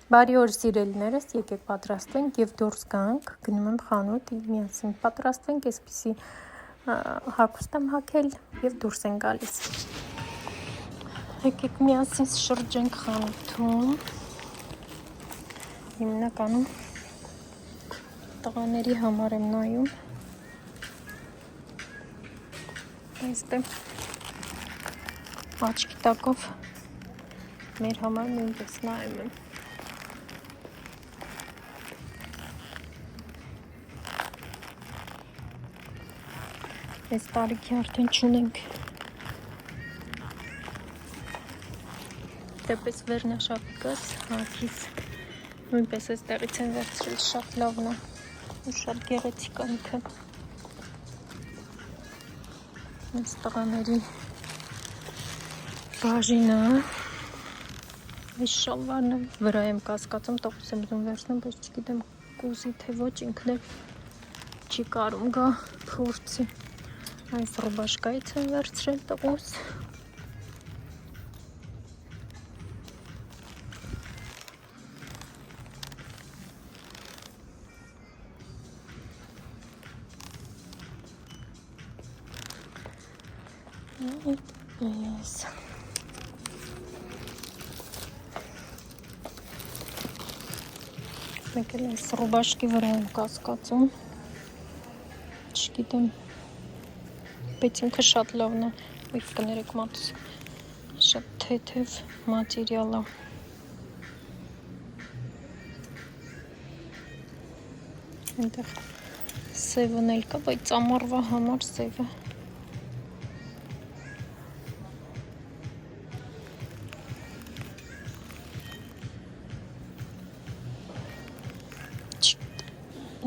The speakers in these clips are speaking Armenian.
Բարի օր սիրելիներս, եկեք պատրաստենք եւ դուրս գանք, գնում եմ խանութ, միասին պատրաստենք, այսպիսի հագուստ եմ հագել եւ դուրս են գալիս։ Եկեք միասին շրջենք խանութում։ Հիմնականում տղաների համար եմ նայում։ Այստեղ աչքի տակով մեր համար նույնպես նայում եմ։ Այս տարիքի արդեն չունենք դեպս վերնաշապիկս, հագիս նույնպես այս տեղից են վերցրել, շատ լավն է ու շատ գեղեցիկ է ինքը։ Այս տղաների բաժինը, այս շալվարն վրա եմ կասկածում, տղուս եմ ուզում վերցնեմ, բայց չգիտեմ կուզի թե ոչ, ինքն էլ չի կարում գա փորձի։ Այս ռուբաշկայից եմ վերցրել տղուս։ Այդպես։ Մեկ էլ այս ռուբաշկի վրա եմ կասկածում, չգիտեմ, բայց ինքը շատ լավն է, ուղիղ կներեք մատս, շատ թեթև մատերիալ է։ Այնտեղ սևն էլ կա, բայց ամառվա համար սևը։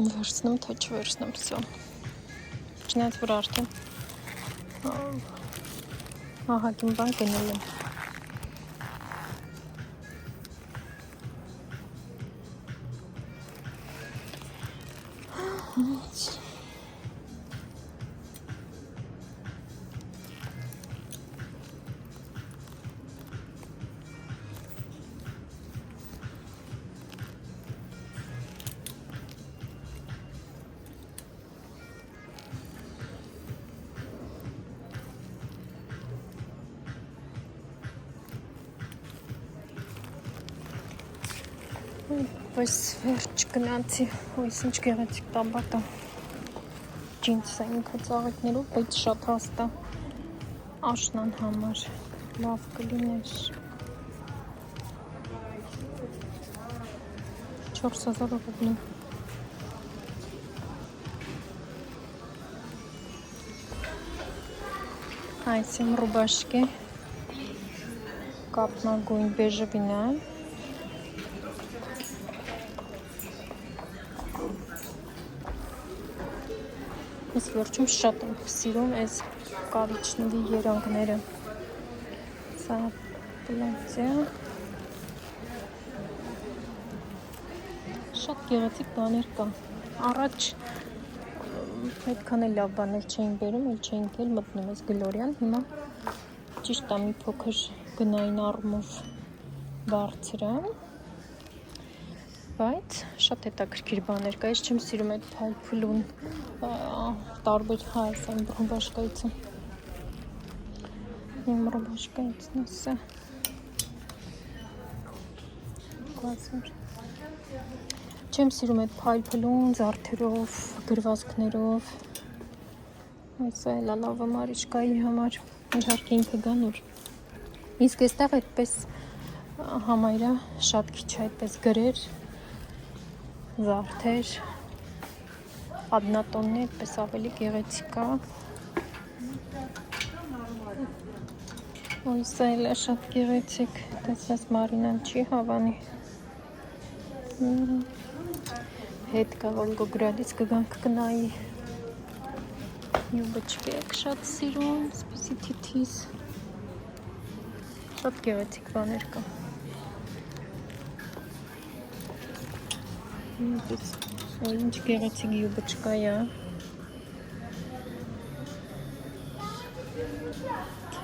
Վերցնեմ, թե չվերցնեմ, սա։ Չնայած որ արդեն ահագին բան գնել եմ։ Այս վերջ գնացի, այս ինչ գեղեցիկ տաբատ է, ջինս է ինքը ծաղիկներով, բայց շատ հաստ է, աշնան համար, լավ կլիներ, 4000 ռուբլի։ Այս իմ ռուբաշկի, կապնագույն բեժևին է, Ես վերջում շատ եմ սիրում այս կարիճնվի երանգները։ Սա պլատյա։ Շատ գեղեցիկ բաներ կա։ Առաջ այդքան էլ լավ բաներ չէին բերում, էլ չէին էլ մտնում այս Գլորիան։ Հիմա ճիշտ է մի փոքր գնային առումով բարձր է, բայց շատ հետաքրքիր բաներ կա, ես չեմ սիրում այդ փայլփլուն տարբեր այս այն ռուբաշկայիցը։ Իմ ռուբաշկայիցն է սա։ Չեմ սիրում այդ փայլփլուն զարդերով, գրվածքներով։ Այսա էլ լավ մարիշկայի համար, իհարկե ինքը գանուր։ Իսկ այստեղ այդպես համայրա շատ քիչ է այդպես գրեր, զարդեր, ադնատոններ, այդպես ավելի գեղեցիկ է։ Ու սա էլ է շատ գեղեցիկ, տեսնես Մարինան չի հավանի։ Հետ կա Վոլգոգրադից կգանք կնայի։ Յուբոչկի եք շատ սիրում, սպիսի թիթիզ։ Շատ գեղեցիկ բաներ կա։ Ինչ գեղեցիկ յուբոչկա է։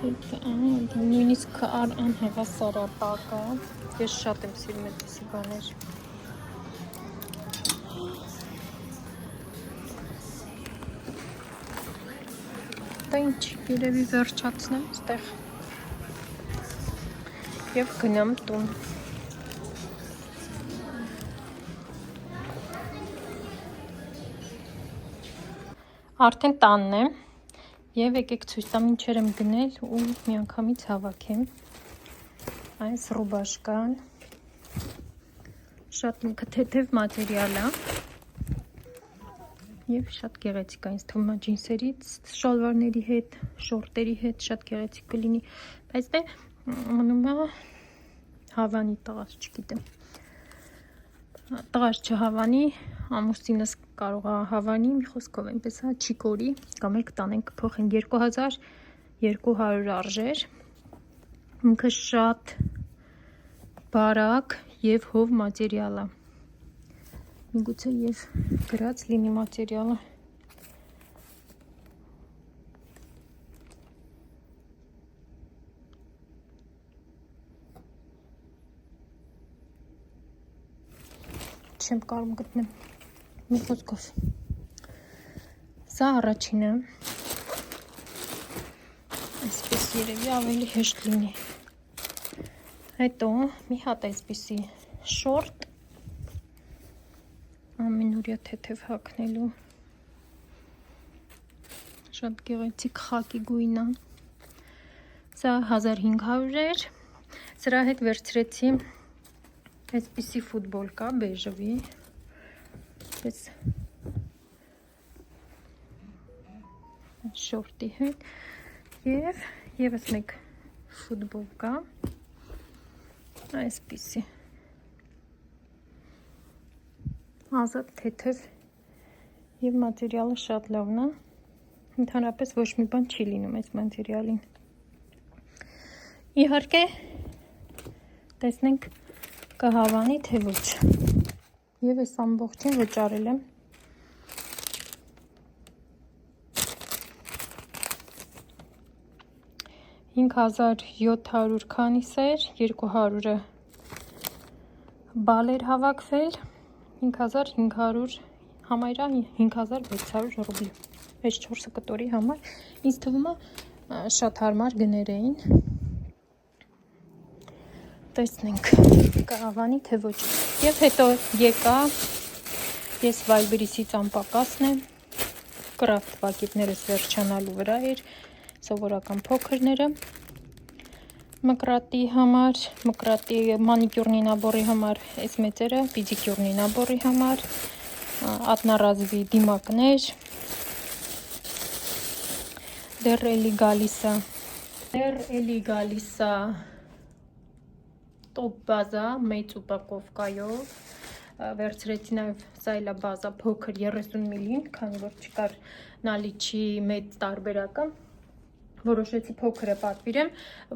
Նույնիսկ անհավասար է տակը։ Ես շատ եմ սիրում այդպիսի բաներ։ Դա ինչ, երևի վերջացնեմ այստեղ և գնամ տուն։ Արդեն տանն եմ և եկեք ցույց տամ ինչեր եմ գնել ու միանգամից հավաքեմ։ Այս ռուբաշկան շատ թեթև մատերիալ է և շատ գեղեցիկ է, ինձ թվում է ջինսերից, շալվարների հետ, շորտերի հետ շատ գեղեցիկ կլինի, բայց դե մնում է հավանի տղաս, չգիտեմ։ Տղաս չհավանի, ամուսինս կարող է հավանի, մի խոսքով այնպես է, չի կորի, կամ էլ կտանենք կփոխենք 2200 արժեր։ Ինքը շատ բարակ և հով մատերիալ է։ Միգուցե և գրած լինի մատերիալը։ Չեմ կարող գտնել, մի խոսքով։ Սա առաջինը, այսպես երևի ավելի հեշտ լինի։ Հետո մի հատ այսպիսի շորտ, ամենուրյա թեթև հագնելու, շատ գեղեցիկ խակի գույն է, սա 1500 էր, սրա հետ վերցրեցի այսպիսի ֆուտբոլկա բեժովի, այս շորտի հետ և ևս մեկ ֆուտբոլկա, այսպիսի ազատ թեթև և մատերիալը շատ լավն է, ընդհանրապես ոչ մի բան չի լինում այս մատերիալին։ Իհարկե տեսնենք կհավանի թե ոչ, և այս ամբողջին վճարել եմ 5700 քանիս էր, 200-ը բալ էր հավաքվել, 5500 համարյա 5600 ռուբլի, այս 4 կտորի համար, ինձ թվում է շատ հարմար գներ էին, տեսնենք կհավանի թե ոչ, և հետո եկա, ես Վայլբերիսից անպակասն եմ, կրաֆտ պակետներս վերջանալու վրա էր, սովորական փոքրները, մկրատի համար, մկրատի մանիկյուրնի նաբորի համար, այս մեծերը, պիդիկյուրնի նաբորի համար, ակնառազվի դիմակներ, դեռ էլի գալիս է տոպ բազա մեծ ուպակովկայով, վերցրեցի նաև սայլա բազա փոքր 30 միլին, քանի որ չկար նալիչի մեծ տարբերակը, որոշեցի փոքրը պատվիրեմ,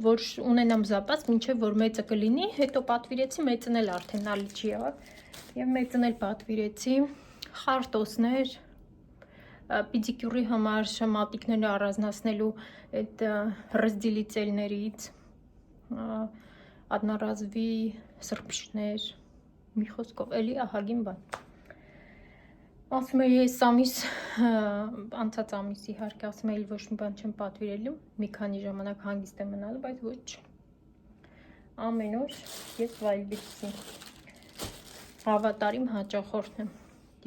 որ ունենամ զապաս, մինչև որ մեծը կլինի, հետո պատվիրեցի, մեծն էլ արդեն նալիչի եղավ, և մեծն էլ պատվիրեցի, խարտոսներ, պիդիկյուրի համար մատիկները առանձնացնելու այդ ռզդիլիցելներից, ակնառազվի սրբիչներ, մի խոսքով, էլի ահագին բան։ Ասում էի այս ամիս, անցած ամիս իհարկե, ասում էի ոչ մի բան չեմ պատվիրելու, մի քանի ժամանակ հանգիստ եմ մնալու, բայց ոչ, ամեն օր ես Վայլբերիսի հավատարիմ հաճախորդն եմ,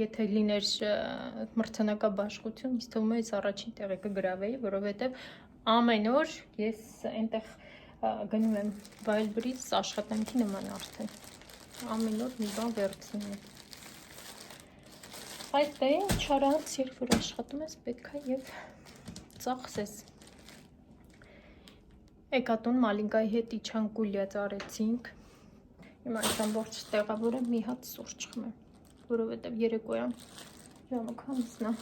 եթե լիներ մրցանակաբաշխություն, ինձ թվում է ես առաջին տեղը կգրավեի, որովհետև ամեն օր ես այնտեղ գնում եմ Վայլբերիս աշխատանքի նման արդեն, ամեն օր մի բան վերցնում եմ։ Բայց դե ինչ արած, երբ որ աշխատում ես, պետք է և ծախսես։ Էկատուն մալինկայի հետ իջան գուլյաց արեցինք։ Հիմա այս ամբողջ տեղավորը մի հատ սուրճ խմեմ, որովհետև երեկոյան ժամը քանիսն է։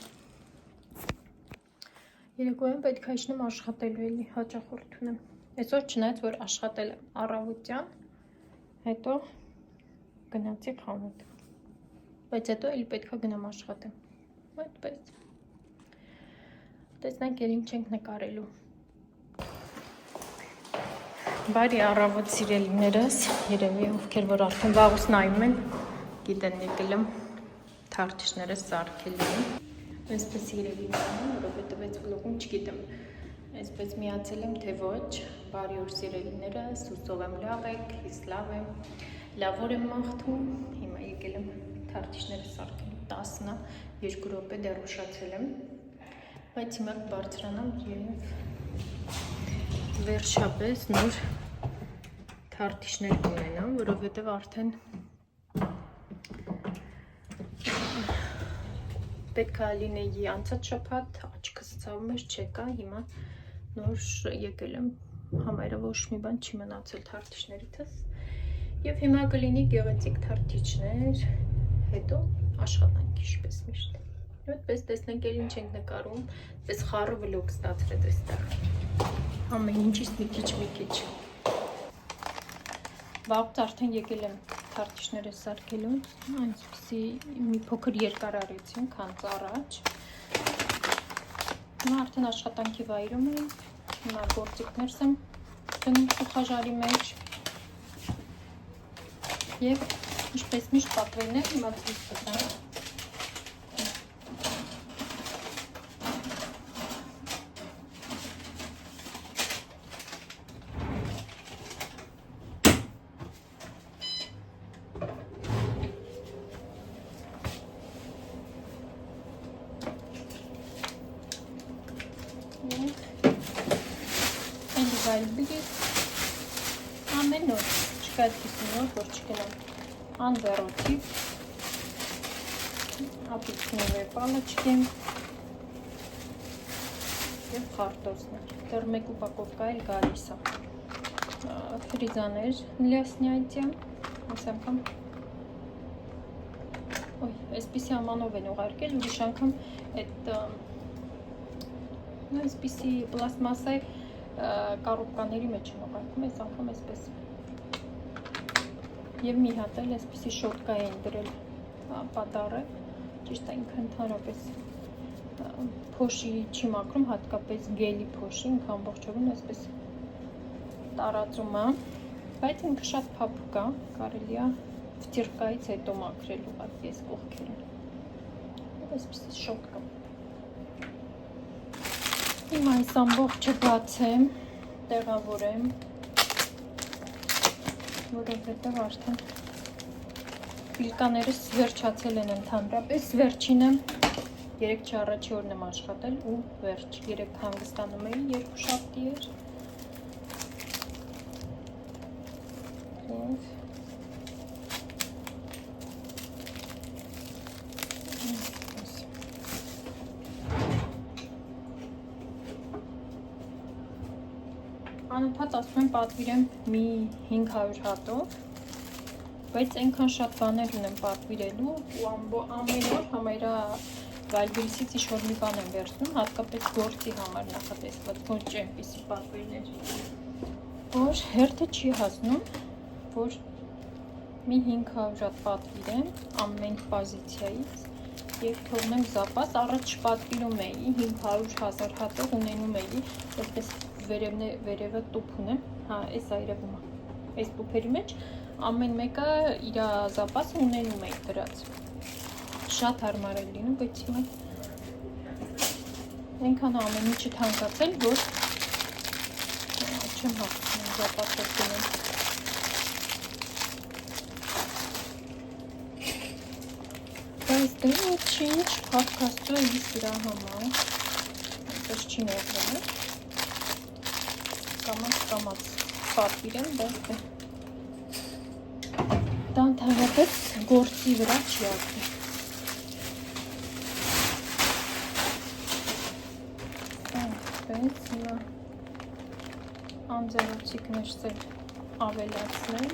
Երեկոյան պետք է իջնեմ աշխատելու էլի հաճախորդ ունեմ։ Այսօր չնայած որ աշխատել եմ առավոտյան, հետո գնացի խանութ։ Բայց հետո էլի պետք է գնամ աշխատեմ, այդպես, տեսնենք էլ ինչ ենք նկարելու։ Բարի առավոտ սիրելիներս, երևի ովքեր որ արդեն վաղուց նայում են, գիտեն եկել եմ թարթիշներս սարքելու եմ։ Այսպես երևի նայում, որովհետև այս վլոգում չգիտեմ, այսպես միացել եմ, թե ոչ, բարի օր սիրելիներս, հուսով եմ լավ եք, ես լավ եմ, լավ օր եմ մաղթում, հիմա եկել եմ թարթիշներս սարքելու 10-ը, 2 րոպե դեռ ուշացել եմ, բայց հիմա կբարձրանամ և վերջապես նոր թարթիշներ կունենամ, որովհետև արդեն պետք է լինեի անցած շաբաթ, աչքս ցավում էր, չեկա, հիմա նոր եկել եմ, համարը ոչ մի բան չի մնացել թարթիշներիցս և հիմա կլինի գեղեցիկ թարթիչներ, հետո աշխատանք ինչպես միշտ։ Այդպես տեսնենք էլ ինչ ենք նկարում, պես խառը վլոգ ստացվեց այստեղ։ Ամեն ինչից մի քիչ։ Վաղուց արդեն եկել եմ թարթիշները սարքելու, այսպիսի մի փոքր երկար արեցին, քանց առաջ։ Հիմա արդեն աշխատանքի վայրում եմ, հիմա գործիքներս եմ դնում խոհաժարի մեջ և ինչպես միշտ պատվերներ հիմա ցույց կտամ։ Ամեն օր չկա այդպիսի նոր, որ չգնամ անձեռոցիկ, ապիքները պալաչկեմ և խարտոզներ, դեռ մեկ ուպակովկա էլ գալիս է, ֆրիզաներ для снятия, այս անգամ, այսպիսի ամանով են ուղարկել, ուրիշ անգամ այսպիսի պլաստմասե կառուպկաների մեջ են ուղարկում, այս անգամ այսպես և մի հատ էլ այսպիսի շոտկա էին դրել պատառը, ճիշտ այնք ընդհանրապես փոշի չի մաքրում, հատկապես գելի փոշի, ինքը ամբողջովին այսպես տարածում է, բայց ինքը շատ փափուկ է, կարելի է վտիրկայից հետո մաքրել ուղղակի այս կողքերը, այսպիսի շոտկա։ Հիմա այս ամբողջը բացեմ, տեղավորեմ, որովհետև արդեն ֆիլկաներս վերջացել են ընդհանրապես, վերջինը 3 առաջի օրն եմ աշխատել ու վերջ, 3 հանգստանում էի, 2 շաբթի էր։ Անընդհատ ասում եմ պատվիրեմ մի 500 հատով, բայց այնքան շատ բաներ ունեմ պատվիրելու ու ամեն օր համարյա վայրգրիսից ինչ-որ մի բան եմ վերցնում, հատկապես գործի համար նախատեսված, ոչ այնպիսի պատվիրներ, որ հերթը չի հասնում, որ մի 500 հատ պատվիրեմ ամեն պոզիցիայից և թողնեմ զապաս, առաջ պատվիրում էի 500-1000 հատով ունենում էի, որպես վերևը տուփ ունեմ, այս այրևում է, այս տուփերի մեջ ամեն մեկը իր զապասը ունենում էի դրած, շատ հարմար է լինում, բայց հիմա այնքան ամեն ինչը թանկացել, որ չեմ հաղթում զապասով գնում։ Բայց դե ոչինչ, փառք Աստծո, ինձ դրա համար, այնպես չի ներվում, կամաց պատվիրեմ, բայց դա ընդհանրապես գործի վրա չի ակնի։ Այնպես հիմա անձեռոցիկներս էլ ավելացնեմ։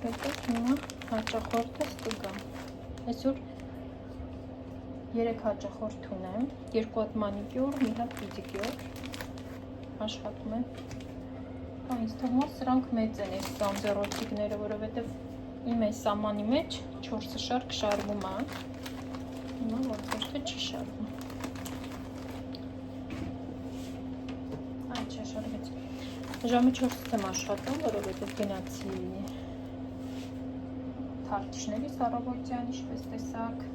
Հետո հիմա հաճախորդս կգամ։ Այսօր 3 հաճախորդ ունեմ, 2 հատ մանիկյուր, մի հատ պեդիկյուր աշխատում եմ։ Ինձ թվում է սրանք մեծ են այս անձեռոցիկները, որովհետև իմ այս սամանի մեջ 4 շարք շարվում է, հիմա ոնց որ թե չի շարվում։ Ժամը 4-ից եմ աշխատում, որովհետև գնացի թարթիշների սառավոտյան, ինչպես տեսակ։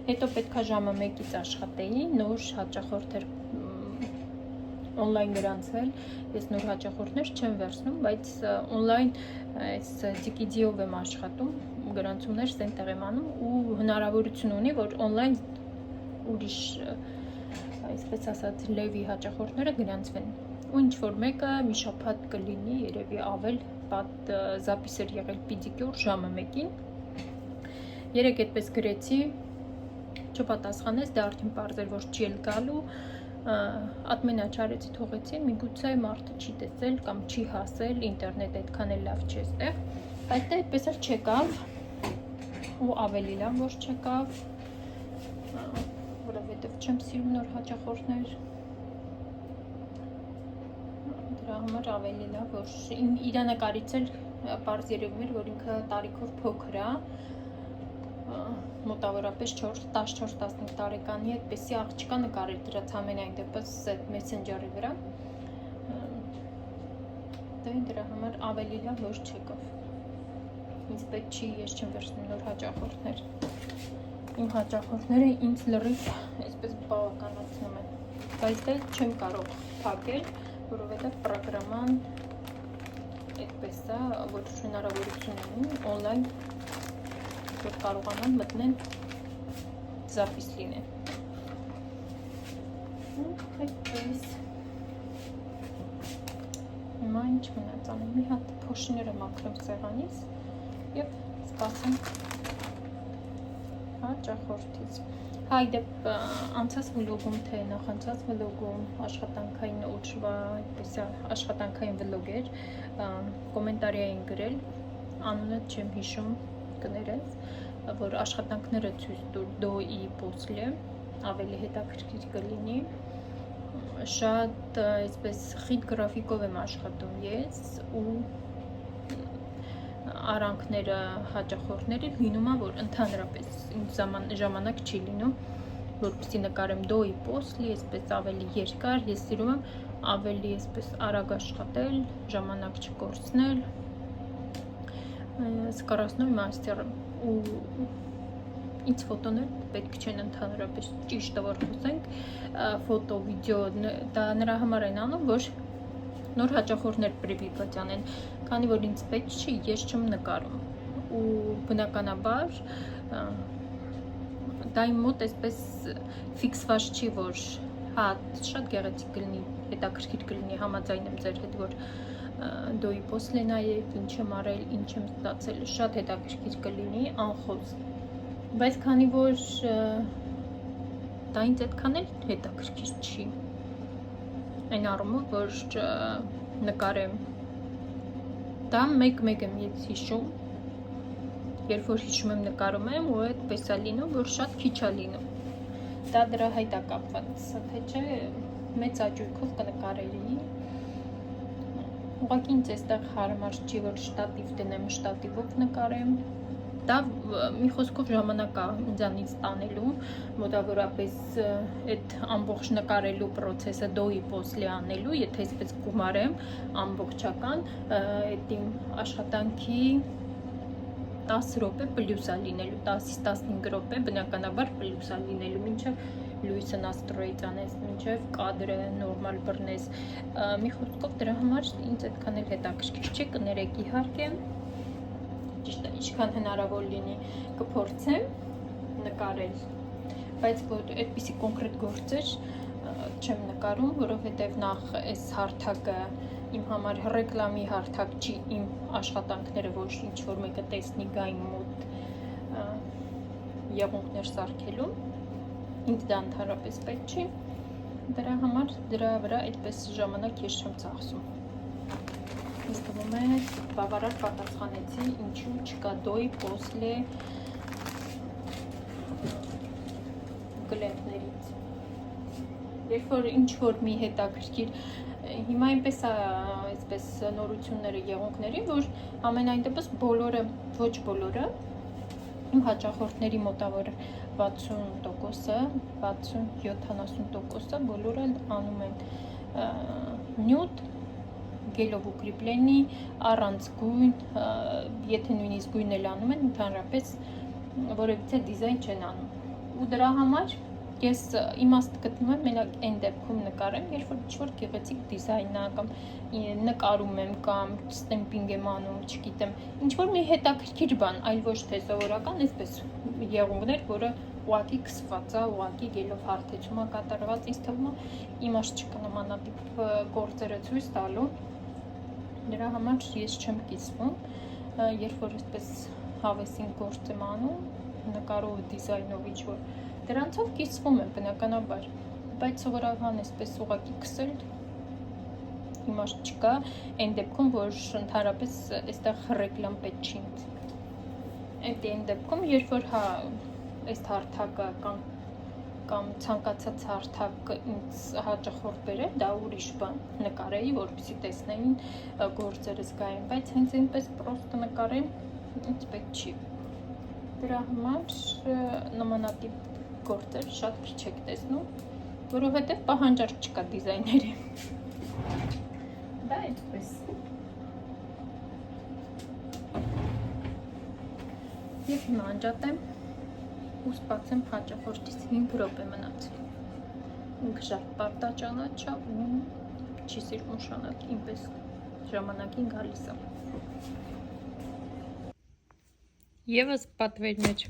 Հետո պետք է ժամը 1-ից աշխատեի, նոր հաճախորդներ օնլայն գրանցվել, ես նոր հաճախորդներ չեմ վերցնում, բայց օնլայն այս DKD-ով եմ աշխատում, գրանցումներ սենտեղ եմ անում ու հնարավորություն ունի, որ օնլայն ուրիշ, այսպես ասած, լևի հաճախորդները գրանցվեն։ Ու ինչ-որ մեկը մի շաբաթ կլինի, երևի ավել զապիս էր եղել պիդիկյուր ժամը 1-ին։ Երեկ այդպես գրեցի, չպատասխանեց, դա արդեն պարզ էր, որ չի էլ գալու, ադմինա չարեցի, թողեցի, միգուցե մարդը չի տեսել կամ չի հասել, ինտերնետ այդքան էլ լավ չի այստեղ, բայց դա այդպես էլ չեկավ, ու ավելի լավ որ չեկավ, որովհետև չեմ սիրում նոր հաճախորդներ, դրա համար ավելի լավ, որ իր նկարից էլ պարզ երևում էր, որ ինքը տարիքով փոքր է, մոտավորապես 14-15 տարեկանի այդպեսի աղջկա նկարել դրած ամենայն դեպս մեսենջերի վրա, դրա համար ավելի լավ որ չեկավ, ինձ պետք չի, ես չեմ վերցնում նոր հաճախորդներ, իմ հաճախորդները ինձ լրիվ այսպես բավականացնում են, բայց դա չեմ կարող փակել, որովհետև պրոգրաման այդպես է, որ հնարավորություն ունի օնլայն որ կարողանան մտնեն զապիս լինեն։ Այդպես։ Հիմա ինչ մնաց անեմ, մի հատ փոշիները մաքրեմ սեղանից և սպասեմ հաճախորդից։ Հայդեպ անցած վլոգում, թե նախանցած վլոգում, աշխատանքային օջվա, այդպես աշխատանքային վլոգ էր, կոմենտարի էին գրել, անունը չեմ հիշում, կներես, որ աշխատանքները ցույց տուր դոյի պոսլե, ավելի հետաքրքիր կլինի, շատ այսպես խիտ գրաֆիկով եմ աշխատում ես ու արանքները հաճախորդների լինում է, որ ընդհանրապես ինձ ժամանակ չի լինում, որպեսզի նկարեմ դոյի պոսլի, այսպես ավելի երկար, ես սիրում եմ ավելի այսպես արագ աշխատել, ժամանակ չկորցնել, սկարասնոյ մաստեր ու ինձ ֆոտոներ պետք չեն ընդհանրապես ճիշտը որ խոսենք, ֆոտո, վիդեո, դա նրա համար են անում, որ նոր հաճախորդներ պրիվիլեգ անեն, քանի որ ինձ պետք չի, ես չեմ նկարում ու բնականաբար դա իմ մոտ այսպես ֆիքսված չի, որ հա շատ գեղեցիկ կլինի, հետաքրքիր կլինի, համաձայն եմ ձեր հետ, որ դոյի պոսլե նայեք, ինչ եմ արել, ինչ եմ ստացել, շատ հետաքրքիր կլինի, անխոս, բայց քանի որ դա ինձ այդքան էլ հետաքրքիր չի, այն առումով, որ նկարեմ, դա մեկ-մեկ եմ ես հիշում, երբ որ հիշում եմ նկարում եմ ու այդպես է լինում, որ շատ քիչ է լինում, դա դրա հետ է կապված, թե չէ մեծ աճույքով կնկարեի, ուղղակի ինձ այստեղ հարմար չի, որ շտատիվ դնեմ, շտատիվով նկարեմ, դա մի խոսքով ժամանակ է ինձանից տանելու, մոտավորապես այդ ամբողջ նկարելու պրոցեսը դոյի պոսլի անելու, եթե այսպես գումարեմ ամբողջական, այդ իմ աշխատանքի 10 րոպե պլյուս է լինելու, 10-ից 15 րոպե բնականաբար պլյուս է լինելու, մինչև լույսը նաստրոյից անես, մինչև կադրը նորմալ բռնես, մի խոսքով դրա համար ինձ այդքան էլ հետաքրքիր չի, կներեք իհարկե, ճիշտ է, ինչքան հնարավոր լինի կփորձեմ նկարել, բայց որ այդպիսի կոնկրետ գործեր չեմ նկարում, որովհետև նախ այս հարթակը իմ համար ռեկլամի հարթակ չի, իմ աշխատանքները ոչ ինչ-որ մեկը տեսնի գա իմ մոտ եղունգներ սարքելու, ինձ դա ընդհանրապես պետք չի, դրա համար դրա վրա այդպես ժամանակ ես չեմ ծախսում։ Ես թվում է բավարար պատասխանեցի, ինչու չկա դոյի պոսլե գլեմպներից։ Երբ որ ինչ-որ մի հետաքրքիր, հիմա այնպես է այսպես նորությունները եղունգների, որ ամենայն դեպս բոլորը, ոչ բոլորը, իմ հաճախորդների մոտավոր 60%-ը, 60-70%-ը բոլորը անում են նյուդ, գելով ուկրիպլենի, առանց գույն, եթե նույնիսկ գույն էլ անում են, ընդհանրապես որևիցե դիզայն չեն անում։ Ու դրա համար ես իմաստ գտնում եմ մենակ այն դեպքում նկարեմ, երբ որ ինչ-որ գեղեցիկ դիզայն ա կամ նկարում եմ կամ ստեմպինգ եմ անում, չգիտեմ, ինչ-որ մի հետաքրքիր բան, այլ ոչ թե սովորական, այսպես եղունգներ, որը ուղղակի քսված է, ուղղակի գելով հարթեցում է կատարված, ինձ թվում է իմաստ չկա նմանատիպ գործերը ցույց տալու։ Դրա համար ես չեմ կիսվում, երբ որ այսպես հավեսին գործ եմ անում, նկարով, դիզայնով ինչ-որ, դրանցով կիսվում եմ բնականաբար, բայց սովորական այսպես ուղղակի քսել իմաստ չկա, այն դեպքում, որ ընդհանրապես այստեղ ռեկլամ պետք չի ինձ։ Այն դեպքում, երբ որ այս հարթակը կամ ցանկացած հարթակ ինձ հաճախորդ բերել, դա ուրիշ բան նկարեի, որպեսզի տեսնեին գործերս գային, բայց հենց այնպես պրոստը նկարեմ, ինձ պետք չի։ Դրա համար նմանատիպ գործեր շատ քիչ եք տեսնում, որովհետև պահանջարկ չկա դիզայների։ Դա այդպես։ Եվ հիմա անջատեմ ու սպասեմ հաճախորդից 5 րոպե մնացել։ Ինքը շատ պարտաճանաչ է ու չի սիրում ուշանակ, ինպես ժամանակին գալիս է։ Եվս պատվերներ։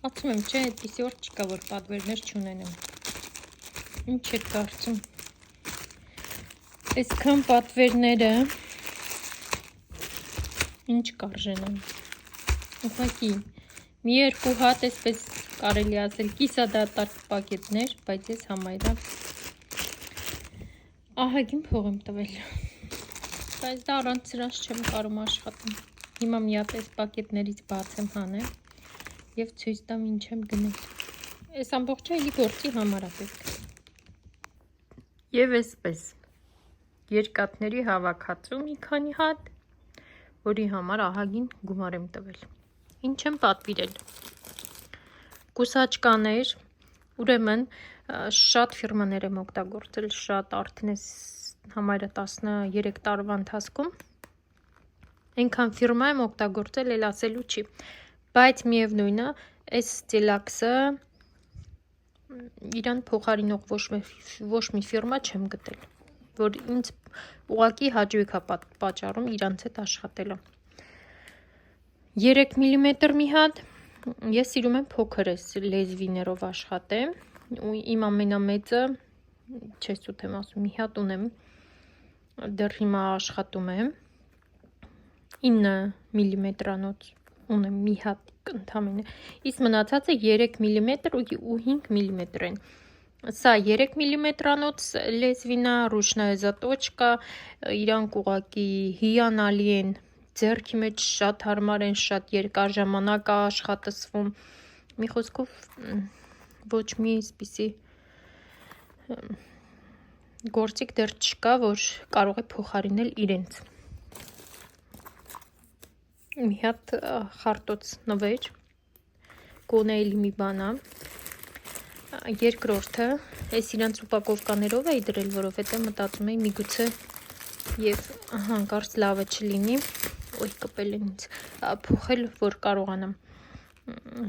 Ասում եմ, չէ, այդպիսի օր չկա, որ պատվերներ չունենեմ։ Ինչ եք կարծում։ Այսքան պատվերները ինչ կարժենան։ Ուղղակի մի երկու հատ այսպես կարելի ասել կիսադատարկ պակետներ, բայց ես համարյա ահագին փող եմ տվել։ Բայց դա առանց սրանց չեմ կարում աշխատում։ Հիմա մի հատ այս պակետներից բաց եմ հանել եւ ցույց տամ ինչ եմ գնել։ Այս ամբողջը էլի գործի համար է պետք։ Եվ այսպես երկաթների հավաքածու մի քանի հատ, որի համար ահագին գումար եմ տվել։ Ինչ եմ պատվիրել։ Կուսաճկաներ, ուրեմն շատ ֆիրմաներ եմ օգտագործել, շատ արդեն այս համարյա 13 տարվա ընթացքում այնքան ֆիրմա եմ օգտագործել, էլ ասելու չի, բայց միևնույն է, այս ստիլաքսը իրան փոխարինող ոչ մի ֆիրմա չեմ գտել, որ ինձ ուղղակի հաճույք է պատճառում իրանց հետ աշխատելը։ 3 մմ մի հատ, ես սիրում եմ փոքր լեզվիներով աշխատեմ, ու իմ ամենամեծը, չես ուտեմ ասում, մի հատ ունեմ, դեռ հիմա աշխատում եմ, 9 մմ-անոց ունեմ մի հատ ընդամենը, իսկ մնացածը 3 մմ ու 5 մմ են։ Սա 3 մմ-անոց լեզվինա, ռուշնայե զատոչկա, իրանք ուղղակի հիանալի են, ձեռքի մեջ շատ հարմար են, շատ երկար ժամանակ է աշխատացվում, մի խոսքով ոչ մի այսպիսի գործիք դեռ չկա, որ կարող է փոխարինել իրենց։ Մի հատ խարտոց նվեր, կոնեելի մի բան է, երկրորդը, այս իրանց ուպակովկաներով էի դրել, որովհետև մտածում էի միգուցե և հանկարծ լավը չլինի, ոյ կպել են ինձ, փոխել, որ կարողանամ։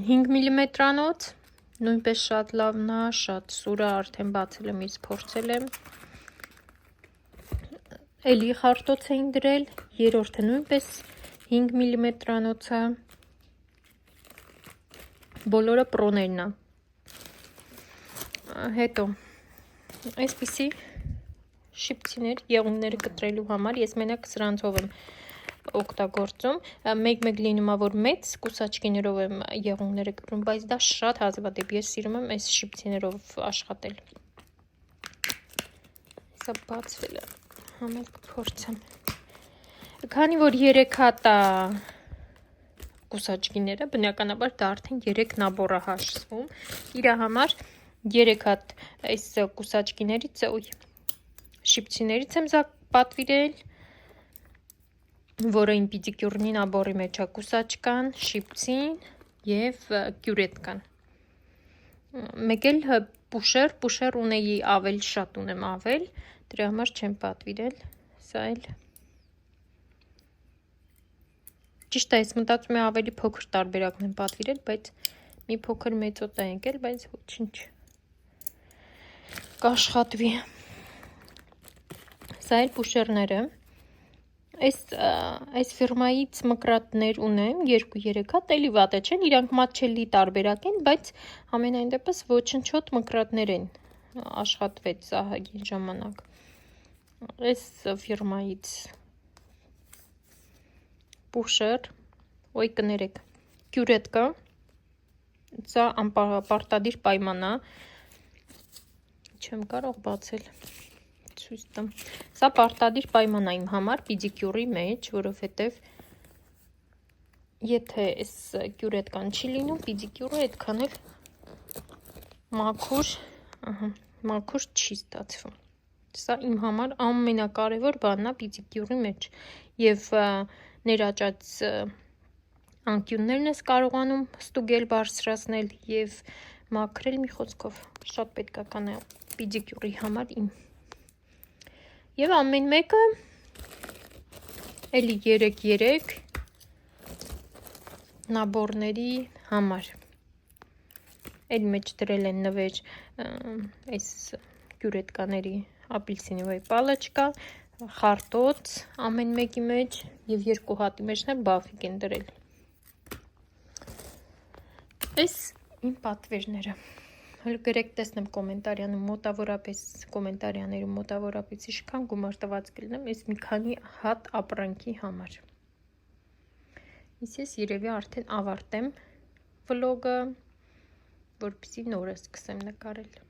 5 մմ-անոց, նույնպես շատ լավն է, շատ սուրը, արդեն բացել եմ, իսկ փորձել եմ։ Էլի խարտոց էին դրել, երրորդը նույնպես 5 մմ-անոցը, բոլորը պրոներն է։ Հետո, այսպիսի շիպցիներ եղունգները կտրելու համար, ես մենակ սրանցով եմ օգտագործում, մեկ լինում է, որ մեծ կուսաճկիներով եմ եղունգները կտրում, բայց դա շատ հազվադեպ, ես սիրում եմ այս շիպցիներով աշխատել։ Սա բացվել է, համել կփորձեմ։ Քանի որ 3 հատ է կուսաճկիները, բնականաբար դա արդեն 3 նաբոր է հաշվում, իր համար 3 հատ այս կուսաճկիներից, շիպցիներից եմ պատվիրել, որը իմ պիդիկյուրնի նաբորի մեջ է կուսաճկան, շիպցին և կյուրետկան։ Մեկ էլ պուշեր ունեի ավել, շատ ունեմ ավել, դրա համար չեմ պատվիրել, սա էլ ճիշտ է, ես մտածում եմ ավելի փոքր տարբերակն եմ պատվիրել, բայց մի փոքր մեծոտ է եկել, բայց ոչինչ կաշխատվի։ Սա էլ պուշերները։ Այս ֆիրմայից մկրատներ ունեմ, 2-3 հատ, էլի վատ չեն, իրանք մատչելի տարբերակ են, բայց ամենայն դեպս ոչնչոտ մկրատներ են, աշխատվեց ահագին ժամանակ։ Այս ֆիրմայից պուշեր, ոյ կներեք, կյուրետկա, սա պարտադիր պայմանա, չեմ կարող բացել, ցույց տամ։ Սա պարտադիր պայման է իմ համար պիդիկյուրի մեջ, որովհետև եթե այս կյուրետկան չի լինում, պիդիկյուրը այդքան էլ մաքուր չի ստացվում։ Սա իմ համար ամենակարևոր բանն է պիդիկյուրի մեջ, եւ ներաճած անկյուններն ես կարողանում ստուգել, բարձրացնել եւ մաքրել, մի խոսքով շատ պետքական է պիդիկյուրի համար իմ։ Եվ ամեն մեկը էլի 3 նաբորների համար։ Էլ մեջ դրել են նվեր այս կյուրետկաների ապիլսինովի պալաչկա, խարտոց ամեն մեկի մեջ եւ 2 հատի մեջն էլ բաֆիկ են դրել։ Այս իմ պատվերները։ Հələ գրեք տեսնեմ կոմենտարիանում մոտավորապես ինչքան գումար տված կլինեմ այս մի քանի հատ ապրանքի համար։ Ես երևի արդեն ավարտեմ վլոգը, որպեսզի նորը սկսեմ նկարել։